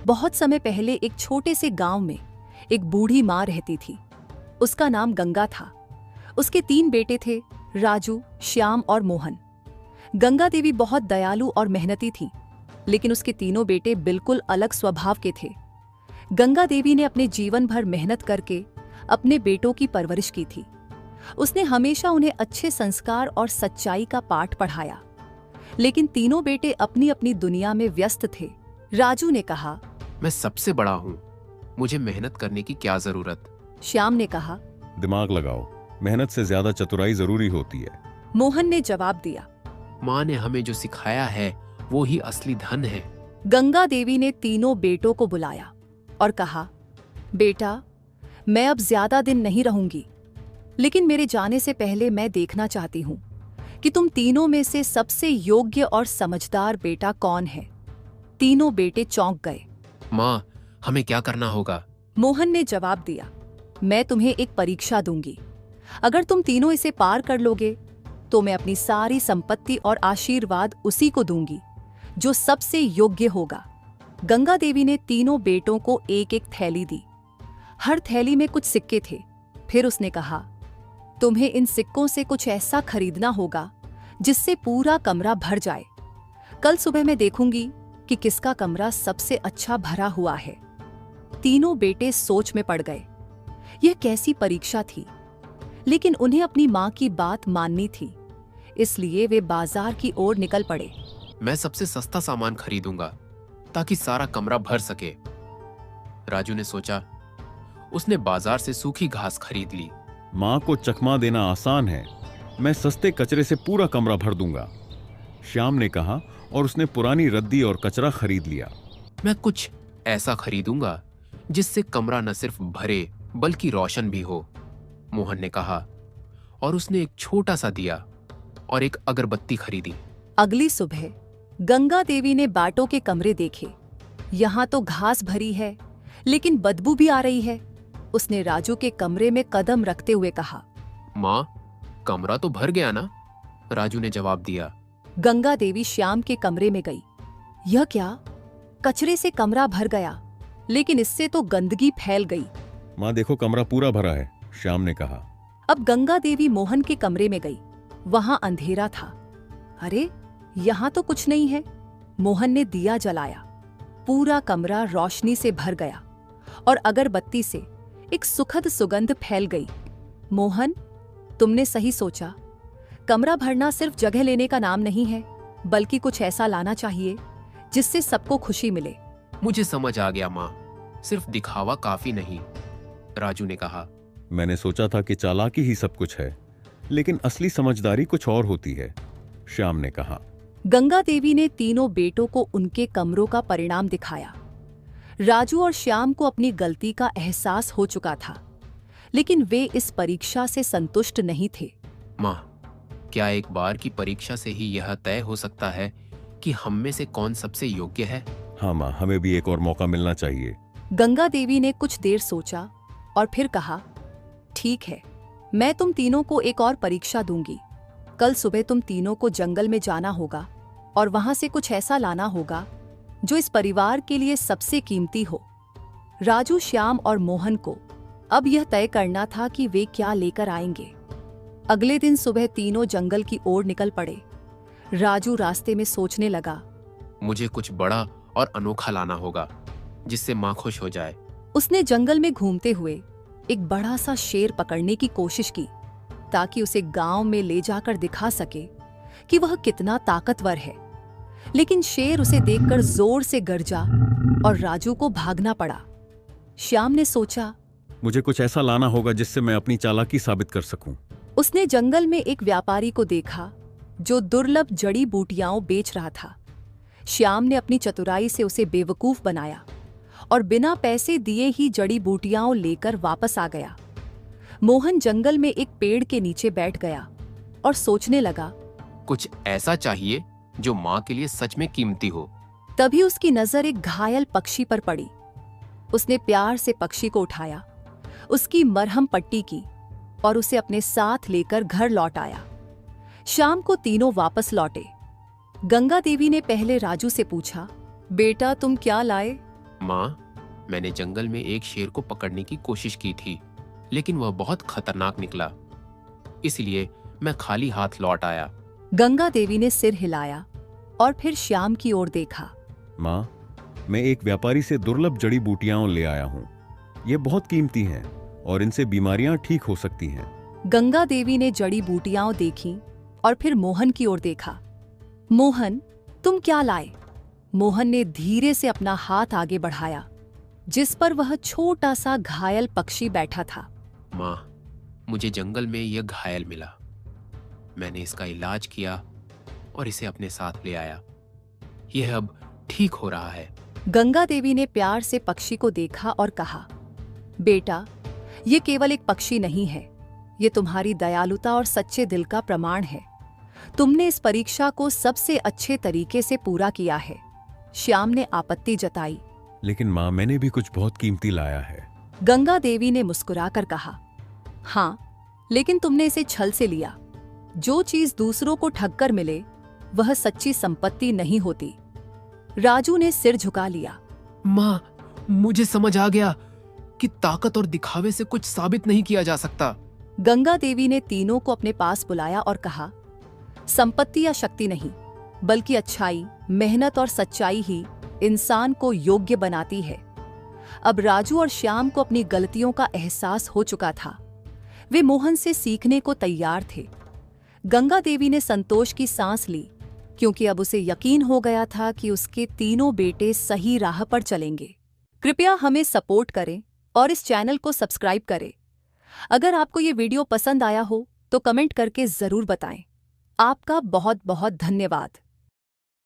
बहुत समय पहले एक छोटे से गांव में एक बूढ़ी माँ रहती थी। उसका नाम गंगा था। उसके 3 बेटे थे, राजू, श्याम और मोहन। गंगा देवी बहुत दयालु और मेहनती थी, लेकिन उसके तीनों बेटे बिल्कुल अलग स्वभाव के थे। गंगा देवी ने अपने जीवन भर मेहनत करके अपने बेटों की परवरिश की थी। उसने हमेशा उन्हें अच्छे संस्कार और सच्चाई का पाठ पढ़ाया, लेकिन तीनों बेटे अपनी अपनी दुनिया में व्यस्त थे। राजू ने कहा, मैं सबसे बड़ा हूँ, मुझे मेहनत करने की क्या जरूरत। श्याम ने कहा, दिमाग लगाओ, मेहनत से ज्यादा चतुराई जरूरी होती है। मोहन ने जवाब दिया, माँ ने हमें जो सिखाया है वो ही असली धन है। गंगा देवी ने तीनों बेटों को बुलाया और कहा, बेटा, मैं अब ज्यादा दिन नहीं रहूंगी, लेकिन मेरे जाने से पहले मैं देखना चाहती हूँ कि तुम तीनों में से सबसे योग्य और समझदार बेटा कौन है। तीनों बेटे चौंक गए। माँ, हमें क्या करना होगा? मोहन ने जवाब दिया, मैं तुम्हें एक परीक्षा दूंगी। अगर तुम तीनों इसे पार कर लोगे तो मैं अपनी सारी संपत्ति और आशीर्वाद उसी को दूंगी जो सबसे योग्य होगा। गंगा देवी ने तीनों बेटों को एक एक थैली दी। हर थैली में कुछ सिक्के थे। फिर उसने कहा, तुम्हें इन सिक्कों से कुछ ऐसा खरीदना होगा जिससे पूरा कमरा भर जाए। कल सुबह मैं देखूंगी कि किसका कमरा सबसे अच्छा भरा हुआ है। तीनों बेटे सोच में पड़ गए। यह कैसी परीक्षा थी, लेकिन उन्हें अपनी मां की बात माननी थी, इसलिए वे बाजार की ओर निकल पड़े। मैं सबसे सस्ता सामान खरीदूंगा ताकि सारा कमरा भर सके। राजू ने सोचा। उसने बाजार से सूखी घास खरीद ली। माँ को चकमा देना आसान है, मैं सस्ते कचरे से पूरा कमरा भर दूंगा, श्याम ने कहा, और उसने पुरानी रद्दी और कचरा खरीद लिया। मैं कुछ ऐसा खरीदूंगा जिससे कमरा न सिर्फ भरे बल्कि रोशन भी हो, मोहन ने कहा, और उसने एक छोटा सा दिया और एक अगरबत्ती खरीदी। अगली सुबह गंगा देवी ने बाटों के कमरे देखे। यहाँ तो घास भरी है, लेकिन बदबू भी आ रही है। उसने राजू के कमरे में कदम रखते हुए कहा, माँ, कमरा तो भर गया ना? राजू ने जवाब दिया। गंगा देवी श्याम के कमरे में गई। यह क्या? कचरे से कमरा भर गया, लेकिन इससे तो गंदगी फैल गई। माँ देखो, कमरा पूरा भरा है, श्याम ने कहा। अब गंगा देवी मोहन के कमरे में गई। वहां अंधेरा था। अरे, यहाँ तो कुछ नहीं है। मोहन ने दिया जलाया। पूरा कमरा रोशनी से भर गया और अगरबत्ती से एक सुखद सुगंध फैल गई। मोहन, तुमने सही सोचा। कमरा भरना सिर्फ जगह लेने का नाम नहीं है, बल्कि कुछ ऐसा लाना चाहिए जिससे सबको खुशी मिले। मुझे समझ आ गया माँ, सिर्फ दिखावा काफी नहीं, राजू ने कहा। मैंने सोचा था कि चालाकी ही सब कुछ है, लेकिन असली समझदारी कुछ और होती है, श्याम ने कहा। गंगा देवी ने तीनों बेटों को उनके कमरों का परिणाम दिखाया। राजू और श्याम को अपनी गलती का एहसास हो चुका था, लेकिन वे इस परीक्षा से संतुष्ट नहीं थे। माँ, क्या एक बार की परीक्षा से ही यह तय हो सकता है कि हम में से कौन सबसे योग्य है? हाँ माँ, हमें भी एक और मौका मिलना चाहिए। गंगा देवी ने कुछ देर सोचा और फिर कहा, ठीक है, मैं तुम तीनों को एक और परीक्षा दूंगी। कल सुबह तुम तीनों को जंगल में जाना होगा और वहां से कुछ ऐसा लाना होगा जो इस परिवार के लिए सबसे कीमती हो। राजू, श्याम और मोहन को अब यह तय करना था कि वे क्या लेकर आएंगे। अगले दिन सुबह तीनों जंगल की ओर निकल पड़े। राजू रास्ते में सोचने लगा, मुझे कुछ बड़ा और अनोखा लाना होगा जिससे माँ खुश हो जाए। उसने जंगल में घूमते हुए एक बड़ा सा शेर पकड़ने की कोशिश की ताकि उसे गांव में ले जाकर दिखा सके कि वह कितना ताकतवर है, लेकिन शेर उसे देखकर जोर से गरजा और राजू को भागना पड़ा। श्याम ने सोचा, मुझे कुछ ऐसा लाना होगा जिससे मैं अपनी चालाकी साबित कर सकूं। उसने जंगल में एक व्यापारी को देखा जो दुर्लभ जड़ी बूटियां बेच रहा था। श्याम ने अपनी चतुराई से उसे बेवकूफ बनाया और बिना पैसे दिए ही जड़ी बूटियां लेकर वापस आ गया। मोहन जंगल में एक पेड़ के नीचे बैठ गया और सोचने लगा, कुछ ऐसा चाहिए जो माँ के लिए सच में कीमती हो। तभी उसकी नजर एक घायल पक्षी पर पड़ी। उसने प्यार से पक्षी को उठाया, उसकी मरहम पट्टी की और उसे अपने साथ लेकर घर लौट आया। शाम को तीनों वापस लौटे। गंगा देवी ने पहले राजू से पूछा, बेटा तुम क्या लाए? माँ, मैंने जंगल में एक शेर को पकड़ने की कोशिश की थी, लेकिन वह बहुत खतरनाक निकला, इसलिए मैं खाली हाथ लौट आया। गंगा देवी ने सिर हिलाया और फिर श्याम की ओर देखा। माँ, मैं एक व्यापारी से दुर्लभ जड़ी बूटियां ले आया हूँ। ये बहुत कीमती हैं और इनसे बीमारियां ठीक हो सकती हैं। गंगा देवी ने जड़ी बूटियां देखी और फिर मोहन की ओर देखा। मोहन, तुम क्या लाए? मोहन ने धीरे से अपना हाथ आगे बढ़ाया, जिस पर वह छोटा सा घायल पक्षी बैठा था। माँ, मुझे जंगल में यह घायल मिला। मैंने इसका इलाज किया और इसे अपने साथ ले आया। यह अब ठीक हो रहा है। गंगा देवी ने प्यार से पक्षी को देखा और कहा, बेटा, ये केवल एक पक्षी नहीं है, ये तुम्हारी दयालुता और सच्चे दिल का प्रमाण है। तुमने इस परीक्षा को सबसे अच्छे तरीके से पूरा किया है। श्याम ने आपत्ति जताई। लेकिन माँ, मैंने भी कुछ बहुत कीमती लाया है। गंगा देवी ने मुस्कुराकर कहा, हाँ, लेकिन तुमने इसे छल से लिया। जो चीज दूसरों को ठगकर मिले, वह सच्ची संपत्ति नहीं होती। राजू ने सिर झुका लिया। माँ, मुझे समझ आ गया कि ताकत और दिखावे से कुछ साबित नहीं किया जा सकता। गंगा देवी ने तीनों को अपने पास बुलाया और कहा, संपत्ति या शक्ति नहीं, बल्कि अच्छाई, मेहनत और सच्चाई ही इंसान को योग्य बनाती है। अब राजू और श्याम को अपनी गलतियों का एहसास हो चुका था। वे मोहन से सीखने को तैयार थे। गंगा देवी ने संतोष की सांस ली, क्योंकि अब उसे यकीन हो गया था कि उसके तीनों बेटे सही राह पर चलेंगे। कृपया हमें सपोर्ट करें और इस चैनल को सब्सक्राइब करें। अगर आपको ये वीडियो पसंद आया हो तो कमेंट करके जरूर बताएं। आपका बहुत बहुत धन्यवाद।